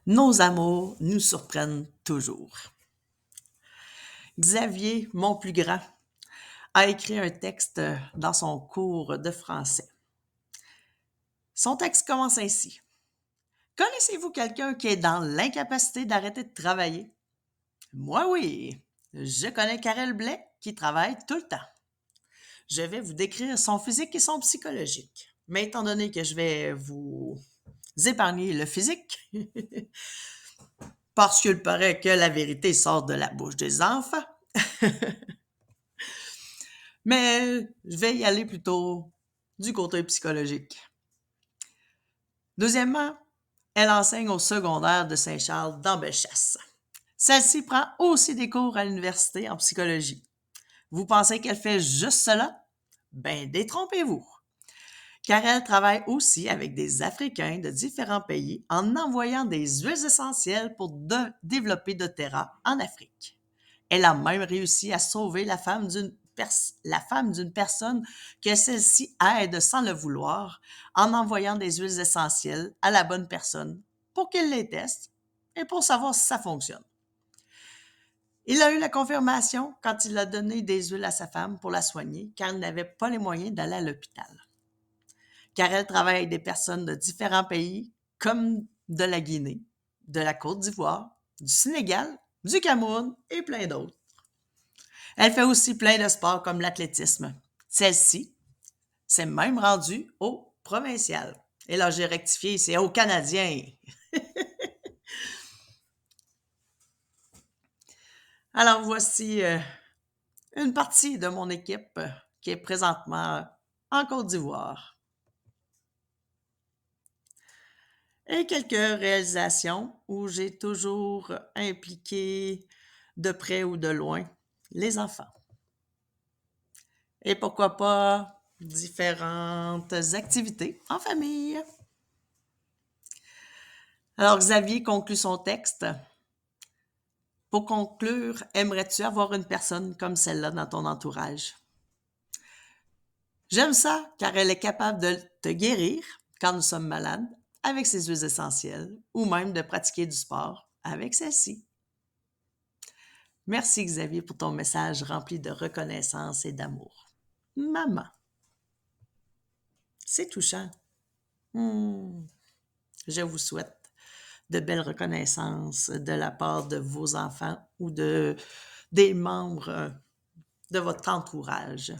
Nos amours nous surprennent toujours. Xavier, mon plus grand, a écrit un texte dans son cours de français. Son texte commence ainsi. Connaissez-vous quelqu'un qui est dans l'incapacité d'arrêter de travailler? Moi oui. Je connais Karel Blais qui travaille tout le temps. Je vais vous décrire son physique et son psychologique. Mais étant donné que je vais vous épargner le physique, parce qu'il paraît que la vérité sort de la bouche des enfants, mais je vais y aller plutôt du côté psychologique. Deuxièmement, elle enseigne au secondaire de Saint-Charles dans Bellechasse. Celle-ci prend aussi des cours à l'université en psychologie. Vous pensez qu'elle fait juste cela? Ben, détrompez-vous. Car elle travaille aussi avec des Africains de différents pays en envoyant des huiles essentielles pour développer doTERRA en Afrique. Elle a même réussi à sauver la femme d'une personne que celle-ci aide sans le vouloir en envoyant des huiles essentielles à la bonne personne pour qu'elle les teste et pour savoir si ça fonctionne. Il a eu la confirmation quand il a donné des huiles à sa femme pour la soigner car il n'avait pas les moyens d'aller à l'hôpital. Car elle travaille avec des personnes de différents pays comme de la Guinée, de la Côte d'Ivoire, du Sénégal, du Cameroun et plein d'autres. Elle fait aussi plein de sports comme l'athlétisme. Celle-ci s'est même rendue au provincial. Et là, j'ai rectifié, c'est au Canadien. Alors, voici une partie de mon équipe qui est présentement en Côte d'Ivoire. Et quelques réalisations où j'ai toujours impliqué de près ou de loin les enfants. Et pourquoi pas différentes activités en famille. Alors, Xavier conclut son texte. Pour conclure, aimerais-tu avoir une personne comme celle-là dans ton entourage? J'aime ça car elle est capable de te guérir quand nous sommes malades avec ses huiles essentielles ou même de pratiquer du sport avec celle-ci. Merci Xavier pour ton message rempli de reconnaissance et d'amour. Maman, c'est touchant. Je vous souhaite de belles reconnaissances de la part de vos enfants ou des membres de votre entourage.